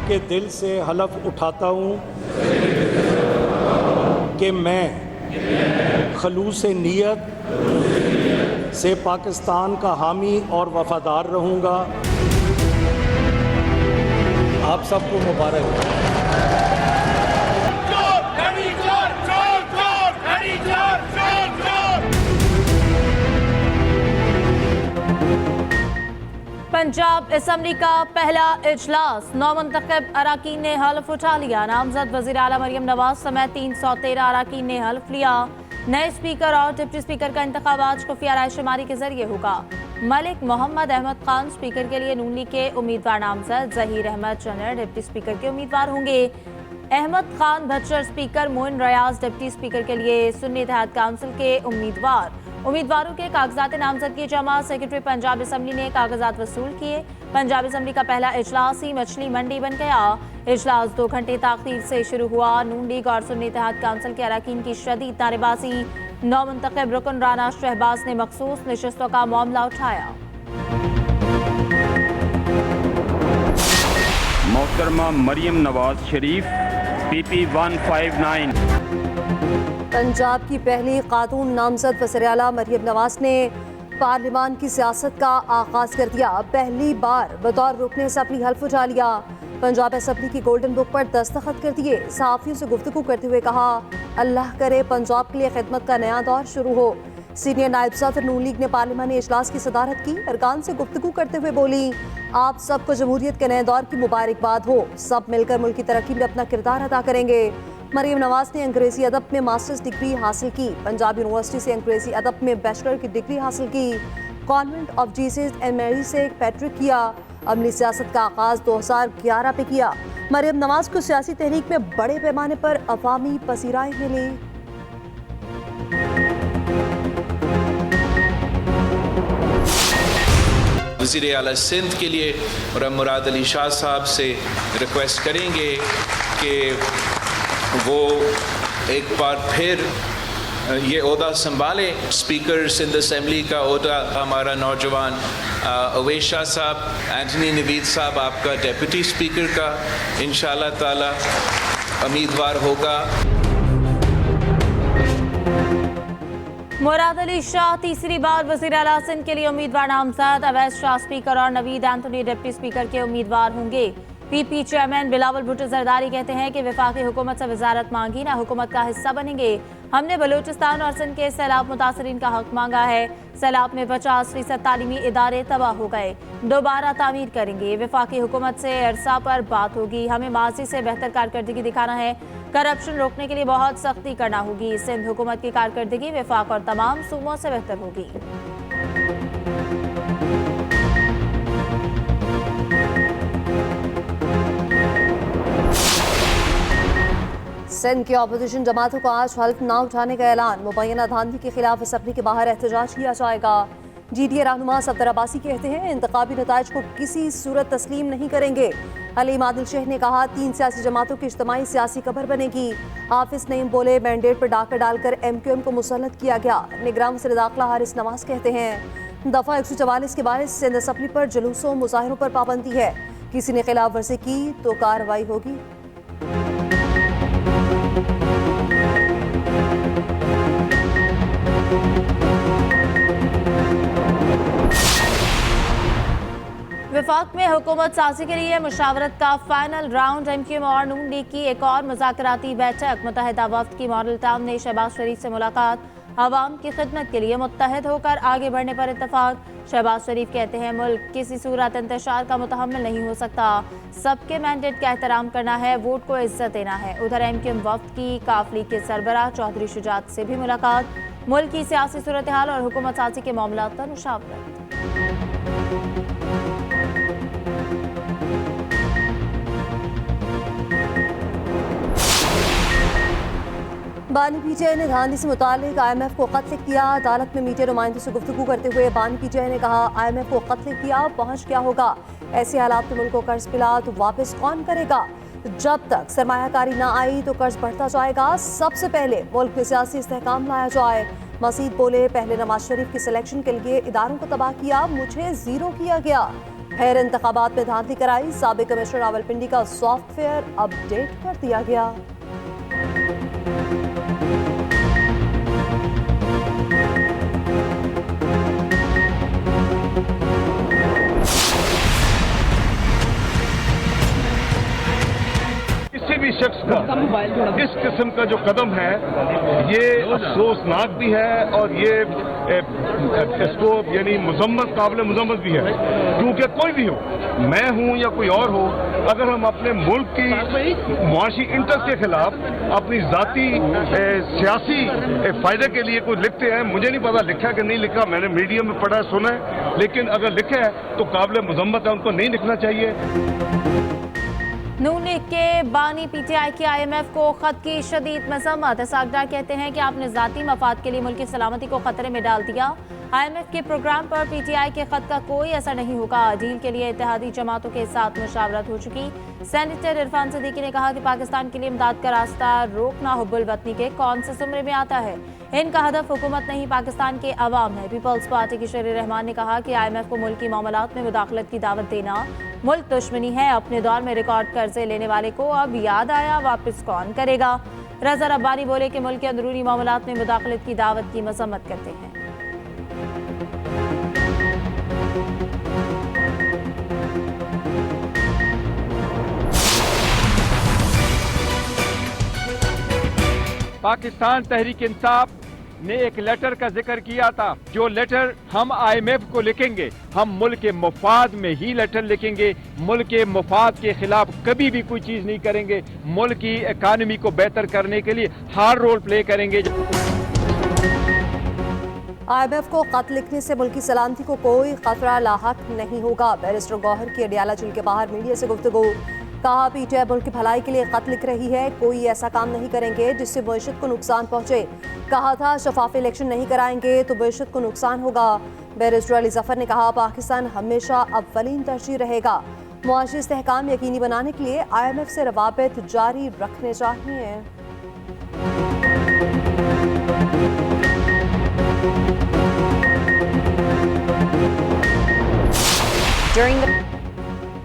के दिल से हलफ उठाता हूँ कि मैं खलूस नीयत से पाकिस्तान का हामी और वफादार रहूँगा। आप सबको मुबारक। पंजाब असम्बली का पहला इजलास, 9 मुंतखब अराकीन ने हल्फ उठा लिया। नामजद वज़ीर आला मरियम नवाज समेत 313 अराकीन ने हल्फ लिया। नए स्पीकर और डिप्टी स्पीकर का इंतखाब आज खुफिया रायशुमारी के जरिए होगा। मलिक मोहम्मद अहमद खान स्पीकर के लिए नून लीग के उम्मीदवार नामजद, जहीर अहमद चन्नर डिप्टी स्पीकर के उम्मीदवार होंगे। अहमद खान भच्चर स्पीकर, मोइन रियाज डिप्टी स्पीकर के लिए सुन्नी इत्तेहाद काउंसिल के उम्मीदवार। उम्मीदवारों के कागजात नामजदगी जमा, सेक्रेटरी पंजाब असम्बली ने कागजात वसूल किए। पंजाब असम्बली का पहला इजलास ही मछली मंडी बन गया। इजलास 2 घंटे ताख़ीर से शुरू हुआ। नून लीग और सुन्नी इत्तेहाद काउंसिल के अरकान की शदीद नारेबाजी। 9 मुंतखब रुकन राना शहबाज ने मखसूस नशस्तों का मामला उठाया। मोहतरमा मरियम नवाज शरीफ PP 159। पंजाब की पहली खातून नामजद वज़ीर आला मरियम नवाज ने पार्लियामान की सियासत का आगाज़ कर दिया। पहली बार बतौर रुकने असम्बली हल्फ उठा लिया। पंजाब असम्बली की गोल्डन बुक पर दस्तखत कर दिए। सहाफ़ियों से गुफ्तगू करते हुए कहा, अल्लाह करे पंजाब के लिए खिदमत का नया दौर शुरू हो। सीनियर नायब सदर नून लीग ने पार्लियामानी इजलास की सदारत की। अरकान से गुफ्तगू करते हुए बोली, आप सबको जमहूरियत के नए दौर की मुबारकबाद हो। सब मिलकर मुल्क की तरक्की में अपना किरदार अदा करेंगे। मरियम नवाज ने अंग्रेजी अदब में मास्टर्स डिग्री हासिल की। पंजाब यूनिवर्सिटी से अंग्रेजी अदब में बैचलर की डिग्री हासिल की। Convent of Jesus and Mary से पैट्रिक किया। अमली सियासत का आगाज 2011 पे किया। मरियम नवाज को सियासी तहरीक में बड़े पैमाने पर अवामी पसीराई मिली। वज़ीर आला सिंध के लिए और मुराद अली शाह साहब से रिक्वेस्ट करेंगे कि वो एक बार फिर ये ओहदा संभाले। स्पीकर सिंध असम्बली का ओहदा हमारा नौजवान अवैस शाह साहब, एंटनी नवीद साहब आपका डेप्यूटी स्पीकर का इंशाअल्लाह ताला उम्मीदवार होगा। मुराद अली शाह तीसरी बार वज़ीर आला सिंध के लिए उम्मीदवार नामजद। अवैस शाह स्पीकर और नवीद एंथनी डिप्टी स्पीकर के उम्मीदवार होंगे। PP चेयरमैन बिलावल भुट्टो जरदारी कहते हैं कि वफाकी हुकूमत से वजारत मांगी, ना हुकूमत का हिस्सा बनेंगे। हमने बलूचिस्तान और सिंध के सैलाब मुतासरीन का हक मांगा है। सैलाब में 50% तालीमी इदारे तबाह हो गए, दोबारा तामीर करेंगे। वफाकी हुकूमत से अरसा पर बात होगी। हमें माजी से बेहतर कारकर्दगी दिखाना है। करप्शन रोकने के लिए बहुत सख्ती करना होगी। सिंध हुकूमत की कारकर्दगी वफाक और तमाम सूबों से बेहतर होगी। सिंध की अपोजिशन जमातों को आज हल्फ ना उठाने का ऐलान। मुबैना धांधली के खिलाफ असम्बली के बाहर एहतजाज किया जाएगा। GDA रहनुमा सफदर अब्बासी कहते हैं, इंतखाबी नताइज को किसी सूरत तस्लीम नहीं करेंगे। हलीम आदिल शेख ने कहा, 3 सियासी जमातों की इज्तिमाई सियासी कबर बनेगी। हाफिज नईम बोले, मैंडेट पर डाका डालकर MQM को मुसल्लत किया गया। निगरान वज़ीर दाखिला हारिस नवाज कहते हैं, दफा 144 के बायस सिंध असम्बली पर जुलूसों मुजाहिरों पर पाबंदी है। किसी ने खिलाफ वर्जी की तो कार्रवाई होगी। वफाक में हुकूमत साजी के लिए मुशावरत का फाइनल राउंड। MQM और नून लीग की एक और मुज़ाकराती बैठक। मुत्तहिदा वफ्द की मॉडल टाउन ने शहबाज शरीफ से मुलाकात। अवाम की खिदमत के लिए मुत्तहद होकर आगे बढ़ने पर इत्तफाक। शहबाज शरीफ कहते हैं, मुल्क किसी सूरत इंतशार का मुतहम्मिल नहीं हो सकता। सबके मैंडेट का एहतराम करना है, वोट को इज्जत देना है। उधर MQM वफ्द की काफली के सरबराह चौधरी शुजात से भी मुलाकात। मुल्क की सियासी सूरत हाल और हुकूमत साजी के मामला पर मुशावरत। बानी PTI ने धांधली से मुताल्लिक IMF को खत लिख दिया। अदालत में मीडिया नुमाइंदों से गुफ्तगू करते हुए बानी PTI ने कहा, IMF को खत लिख दिया, पहुंच क्या होगा। ऐसे हालात में मुल्क को कर्ज मिला तो वापस कौन करेगा। जब तक सरमायाकारी ना आई तो कर्ज बढ़ता जाएगा। सबसे पहले मुल्क में सियासी इस्तेहकाम लाया जाए। मजीद बोले, पहले नवाज शरीफ की सिलेक्शन के लिए इदारों को तबाह किया, मुझे जीरो किया गया। फिर इंतखाबात में धांधली कराई, साबिक कमिश्नर रावलपिंडी का सॉफ्टवेयर अपडेट कर दिया गया। किसी भी शख्स का इस किस्म का जो कदम है ये अफसोसनाक भी है और ये इसको यानी मुजम्मत काबिल मुजम्मत भी है, क्योंकि कोई भी हो, मैं हूं या कोई और हो, अगर हम अपने मुल्क की मुआशी इंटरेस्ट के खिलाफ अपनी जाती सियासी फायदे के लिए कोई लिखते हैं, मुझे नहीं पता लिखा कि नहीं लिखा, मैंने मीडिया में पढ़ा सुना है, लेकिन अगर लिखा है तो काबिल मुजम्मत है, उनको नहीं लिखना चाहिए। नून लीग के बानी पीटीआई की आईएमएफ को खत की शदीद मजम्मत। इसाकडार कहते हैं कि आपने जाती मफाद के लिए मुल्क की सलामती को खतरे में डाल दिया। आईएमएफ के प्रोग्राम पर पीटीआई के खत का कोई असर नहीं होगा। डील के लिए इत्तेहादी जमातों के साथ मुशावरत हो चुकी। सेनेटर इरफान सिद्दीकी ने कहा कि पाकिस्तान के लिए इमदाद का रास्ता रोकना हुब्बुल वतनी के कौन से जुमरे में आता है। इनका हदफ हुकूमत नहीं, पाकिस्तान के अवाम है। पीपल्स पार्टी की शरीर रहमान ने कहा कि आईएमएफ को मुल्क की मामलात में मुदाखलत की दावत देना मुल्क दुश्मनी है। अपने दौर में रिकॉर्ड कर्जे लेने वाले को अब याद आया, वापस कौन करेगा। रज़ा रब्बानी बोले कि मुल्क के अंदरूनी मामलात में मुदाखलत की दावत की मजम्मत करते हैं। पाकिस्तान तहरीक इंसाफ ने एक लेटर का जिक्र किया था। जो लेटर हम आईएमएफ को लिखेंगे, हम मुल्क के मुफाद में ही लेटर लिखेंगे। मुल्क के मुफाद के खिलाफ कभी भी कोई चीज नहीं करेंगे। मुल्क की इकानमी को बेहतर करने के लिए हर रोल प्ले करेंगे। आईएमएफ को खत लिखने से मुल्क की सलामती को कोई खतरा लाहक नहीं होगा। बैरिस्टर गौहर की अडियाला जेल के बाहर मीडिया से गुफ्तगू। कहा पीटीआई मुल्क की भलाई के लिए खत लिख रही है, कोई ऐसा काम नहीं करेंगे जिससे मईशत को नुकसान पहुंचे। कहा था शफाफ इलेक्शन नहीं कराएंगे तो मईशत को नुकसान होगा। बैरिस्टर अली जफर ने कहा पाकिस्तान हमेशा अव्वलीन तरजीह रहेगा। मुआशी इस्तेहकाम यकीनी बनाने के लिए आईएमएफ से रवाबित जारी रखने चाहिए।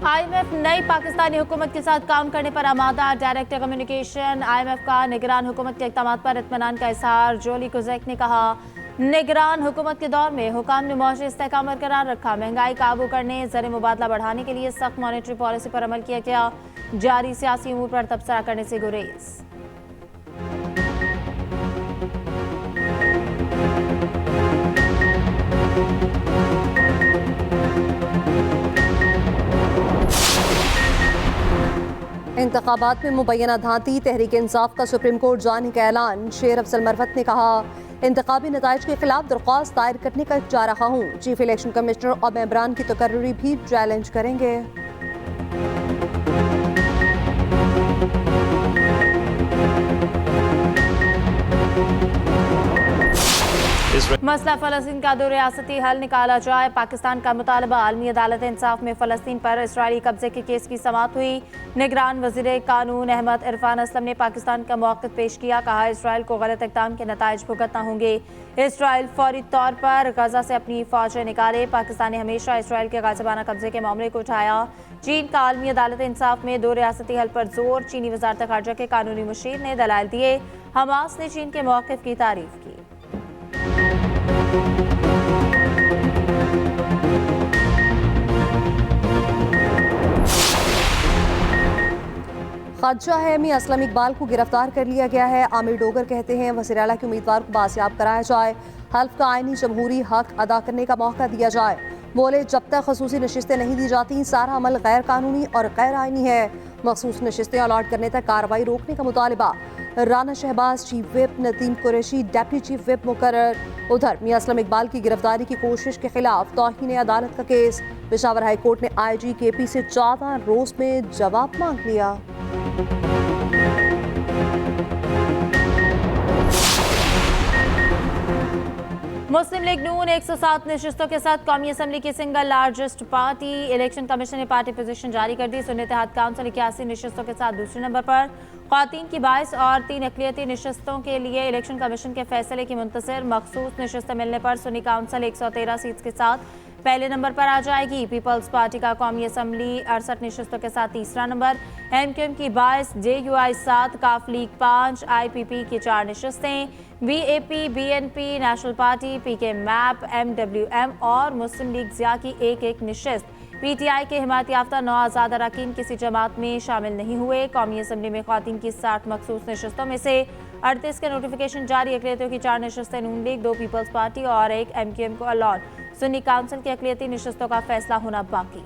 आईएमएफ नई पाकिस्तानी हुकूमत के साथ काम करने पर आमादा। डायरेक्टर कम्युनिकेशन आईएमएफ का निगरान हुकूमत के इक़दामात पर इत्मीनान का इज़हार। जोली कुज़ैक ने कहा निगरान हुकूमत के दौर में हुकाम ने मुआशी इस्तेहकाम बरकरार रखा। महंगाई काबू करने, ज़र मुबादला बढ़ाने के लिए सख्त मॉनेटरी पॉलिसी पर अमल किया गया। जारी सियासी उमूर पर तबसरा करने से गुरेज। इंतखाबात में मुबैना धांती, तहरीक इंसाफ का सुप्रीम कोर्ट जाने का ऐलान। शेर अफजल मरवत ने कहा इंतखाबी नताइज के खिलाफ दरख्वास्त दायर करने का जा रहा हूँ। चीफ इलेक्शन कमिश्नर और मेंबरान की तकर्री भी चैलेंज करेंगे। मसला फ़लस्तीन का दो रियासती हल निकाला जाए, पाकिस्तान का मुतालबा। आलमी अदालत इंसाफ में फ़लस्तीन पर इसराइली कब्जे के केस की समाअत हुई। निगरान वज़ीर कानून अहमद इरफान असलम ने पाकिस्तान का मौक़िफ़ पेश किया। कहा इसराइल को गलत इक़दाम के नताइज भुगतना होंगे। इसराइल फौरी तौर पर गजा से अपनी फ़ौजें निकाले। पाकिस्तान ने हमेशा इसराइल के गाज़िबाना कब्जे के मामले को उठाया। चीन का आलमी अदालत इंसाफ में दो रियासती हल पर जोर। चीनी वज़ारत ख़ारजा के कानूनी मुशीर ने दलाइल दिए। हमास ने चीन के मौक़िफ़ की तारीफ़ की। खदशा है मी असलम इकबाल को गिरफ्तार कर लिया गया है। आमिर डोगर कहते हैं वज़ीर आला के उम्मीदवार को बासियाब कराया जाए, हल्फ का आईनी जमहूरी हक अदा करने का मौका दिया जाए। बोले जब तक खसूसी नशिस्तें नहीं दी जाती सारा अमल गैर कानूनी और गैर आईनी है। मखसूस नशिस्तें अलॉट करने तक कार्रवाई रोकने का मुतालबा। Rana Shahbaz chief whip, Nadeem Qureshi deputy chief whip मुकर्रर। उधर मियां असलम इकबाल की गिरफ्तारी की कोशिश के खिलाफ तौहीन अदालत का केस। पेशावर हाई कोर्ट ने IG KP से 14 रोज में जवाब मांग लिया। मुस्लिम लीग नून 107 नशिस्तों के साथ कौमी असम्बली की single largest party. Election commission ने पार्टी पोजीशन जारी कर दी। सुन्नी इत्तेहाद काउंसिल 81 नशिस्तों के साथ दूसरे नंबर पर। ख्वातीन की 22 और 3 अक़लियती नशिस्तों के लिए इलेक्शन कमीशन के फैसले की मुंतज़िर। मखसूस नशिस्तें मिलने पर सुन्नी काउंसिल 113 सीट्स के साथ पहले नंबर पर आ जाएगी। पीपल्स पार्टी का कौमी असम्बली 68 नशस्तों के साथ तीसरा नंबर, MQM की 22, JUI 7, काफ लीग 5, IPP की 4 नशस्तें, BAP, BNP, national party, PK map, MWM और मुस्लिम लीग ज़िया की एक नशस्त। PTI के हिमायत याफ्ता 9 आज़ाद अरकान किसी जमात में शामिल नहीं हुए। कौमी असम्बली में ख़वातीन की 60 मखसूस नशस्तों में से 38 के नोटिफिकेशन जारी। अक़लियतियों की 4 नशस्तें नून लीग, 2 पीपल्स पार्टी और 1 MQM को अलॉट। सुन्नी काउंसिल की अक़लियती नशस्तों का फैसला होना बाकी।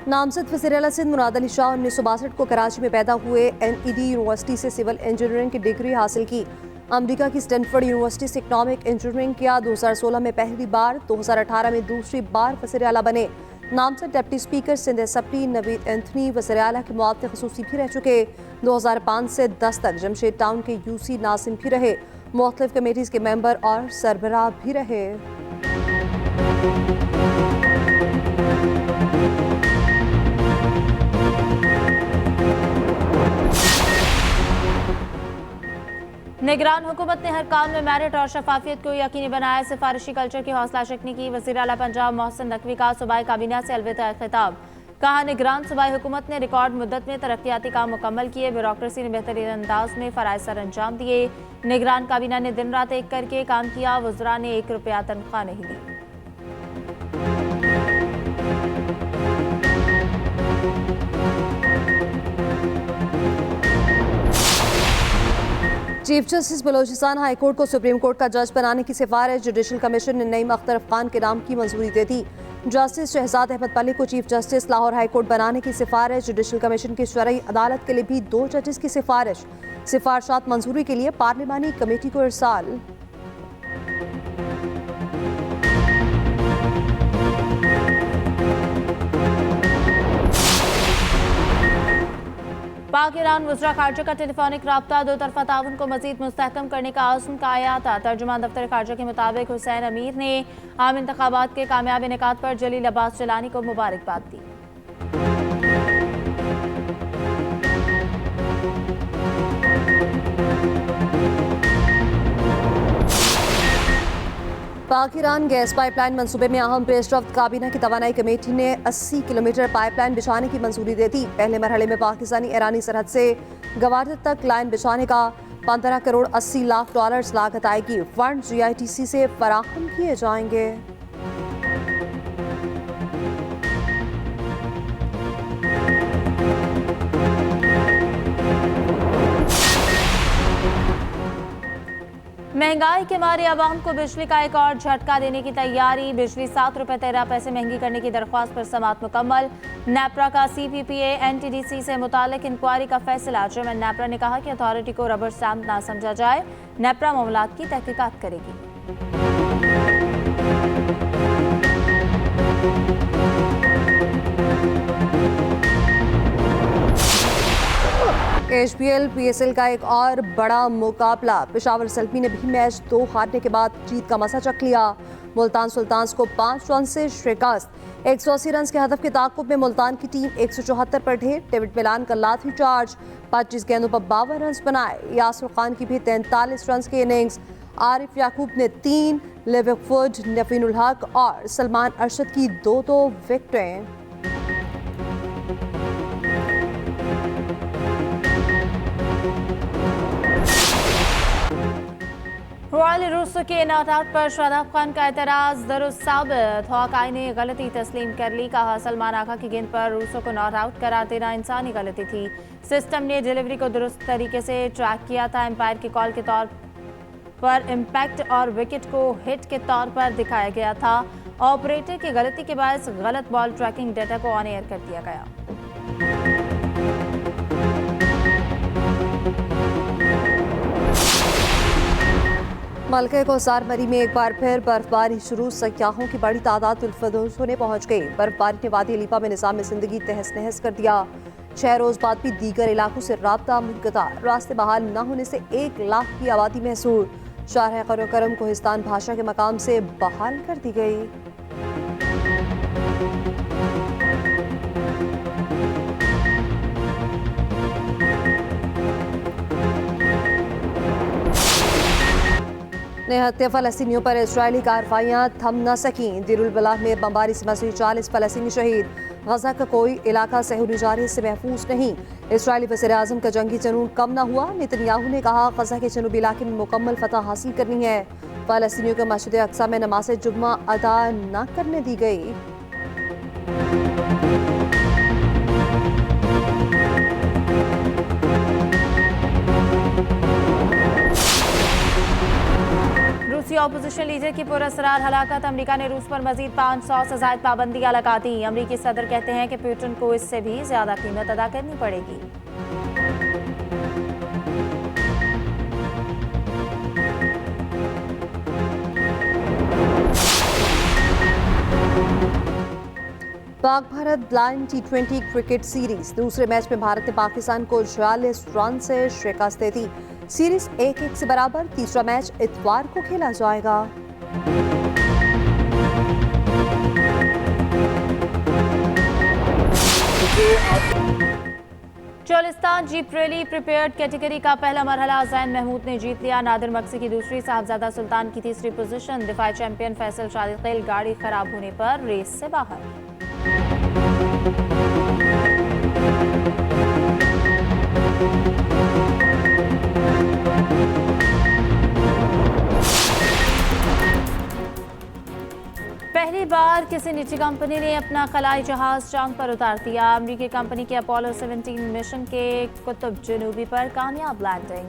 नामजद वज़ीर-ए-आला सिंध मुराद अली शाह 1962 को कराची में पैदा हुए। NED यूनिवर्सिटी से सिविल इंजीनियरिंग की डिग्री हासिल की। अमेरिका की स्टैनफोर्ड यूनिवर्सिटी से इकनॉमिक इंजीनियरिंग किया। 2016 में पहली बार, 2018 में दूसरी बार वज़ीर-ए-आला बने। नामजद deputy speaker Sindh assembly Naveed Anthony वज़ीर-ए-आला के मुआवते ख़ुसूसी भी रह चुके। 2005 से 10 तक जमशेद टाउन के UC नाज़िम भी रहे। मुख्तलिफ कमेटीज़ के मेंबर और सरबराह भी रहे। निगरान हुकूमत ने हर काम में मेरिट और शफाफियत को यकीनी बनाया। सिफारिशी कल्चर की हौसला शिकनी की। वज़ीर-ए-आला पंजाब मोहसिन नकवी का सूबाई काबीना से अलविदा खिताब। कहा, निगरान सूबाई हुकूमत ने रिकॉर्ड मुद्दत में तरक्याती काम मुकम्मल किए। ब्यूरोक्रेसी ने बेहतरीन अंदाज में फ़राइज़ सर अंजाम दिए। निगरान काबीना ने दिन रात एक करके काम किया। वज़रा ने 1 रुपया तनख्वाह नहीं दी। Chief justice Balochistan high court को सुप्रीम कोर्ट का जज बनाने की सिफारिश। जुडिशल कमीशन ने नईम अख्तर खान के नाम की मंजूरी दे दी। जस्टिस शहजाद अहमद मलिक को chief justice Lahore high court बनाने की सिफारिश। जुडिशल कमीशन की शरई अदालत के लिए भी 2 जजेस की सिफारिश। सिफारशात मंजूरी के लिए पार्लिमानी कमेटी को इरसाल। पाक ईरान वज़रा खारजा का टेलीफोनिक राब्ता 2 तरफ़ा ताउन को मज़ीद मुस्तहकम करने का आज़म का आया था। तर्जुमान दफ्तर खारजा के मुताबिक हुसैन अमीर ने आम इंतखाबात के कामयाब इनेकाद पर जलील अब्बास जलानी को मुबारकबाद दी। पाक ईरान गैस पाइपलाइन मंसूबे में अहम पेश रफ्त। काबीना की तवानाई कमेटी ने 80 किलोमीटर पाइपलाइन बिछाने की मंजूरी दे दी। पहले मरहले में पाकिस्तानी ईरानी सरहद से गवादर तक लाइन बिछाने का 15 करोड़ 80 लाख डॉलर लागत आएगी। फंड GITC से फराहम किए जाएंगे। महंगाई के मारे आवाम को बिजली का एक और झटका देने की तैयारी। बिजली 7 रुपये 13 पैसे महंगी करने की दरख्वास्त पर समाअत मुकम्मल। नेपरा का CPPA NTDC से मुतालिक इंक्वायरी का फैसला। चेयरमैन नेपरा ने कहा कि अथॉरिटी को रबर स्टैम्प ना समझा जाए। नेपरा मामलात की तहकीकात करेगी। HBL PSL का एक और बड़ा मुकाबला। पेशावर सल्मी ने भी मैच 2 हारने के बाद जीत का मजा चख लिया। मुल्तान सुल्तान्स को 5 रन से शिकस्त। 180 रन के हदफ के ताक़ुब में मुल्तान की टीम 174 पर ढेर। डेविड मिलान का लाठी चार्ज। 25 गेंदों पर 52 रन बनाए। यासिर खान की भी 43 रन की इनिंग्स। आरिफ याकूब ने 3, लिविंगवुड, नफीनुल हक और सलमान अरशद की 2-2 विकेटें। रॉयल रूसो के नॉट आउट पर शादाब खान का एतराज़ दुरुस्त साबित। हॉकाई ने गलती तस्लीम कर ली। कहा, सलमान आगा की गेंद पर रूसो को नॉट आउट करार देना इंसानी गलती थी। सिस्टम ने डिलीवरी को दुरुस्त तरीके से ट्रैक किया था। एम्पायर के कॉल के तौर पर इम्पैक्ट और विकेट को हिट के तौर पर दिखाया गया था। ऑपरेटर की गलती के बायस गलत बॉल ट्रैकिंग डेटा को ऑन एयर कर दिया गया। मलके कोसार मरी में एक बार फिर बर्फबारी शुरू। सयाहों की बड़ी तादाद उल्फदोश होने पहुंच गई। बर्फबारी ने वादी अलीपा में निज़ाम ज़िंदगी तहस नहस कर दिया। 6 रोज़ बाद भी दीगर इलाकों से राब्ता मुनक़ता। रास्ते बहाल न होने से 1 लाख की आबादी महसूर। शारह क़रो-करम कोहिस्तान भाषा के मकाम से बहाल कर दी गई। निहत्ते फ़लस्तीनियों पर इजरायली कार्रवाइयाँ थम न सकीं। देरुल बलाह में बमबारी से मजीद 40 फ़लस्तीनी शहीद। गजा का कोई इलाका सहूली जारी से महफूज नहीं। इजरायली वज़ीर आज़म का जंगी जुनून कम न हुआ। नेतन्याहू ने कहा गजा के जनूबी इलाके में मुकम्मल फतह हासिल करनी है। फ़लस्तीनियों को मस्जिद अक्सा में नमाज जुम्मा अदा न करने दी गई। रूसी अपोजिशन लीडर की पुरअसरार हलाकत। अमेरिका ने रूस पर मजीद 500 से ज़ायद पाबंदियां लगा दी। अमेरिकी सदर कहते हैं कि पुतिन को इससे भी ज्यादा कीमत अदा करनी पड़ेगी। Pak Bharat blind T20 cricket series. दूसरे मैच में भारत ने पाकिस्तान को 46 रन से शिकस्त दे दी। सीरीज 1-1 से बराबर। तीसरा मैच इतवार को खेला जाएगा। Cholistan jeep rally prepared category का पहला मरहला जैन महमूद ने जीत लिया। नादिर मक्सी की दूसरी, साहबजादा सुल्तान की तीसरी पोजीशन। दिफाई चैंपियन फैसल शादिल गाड़ी खराब होने पर रेस से बाहर। पहली बार किसी निजी कंपनी ने अपना खलाई जहाज चांद पर उतार दिया। अमेरिकी कंपनी के अपोलो 17 मिशन के कुतुब जनूबी पर कामयाब लैंडिंग।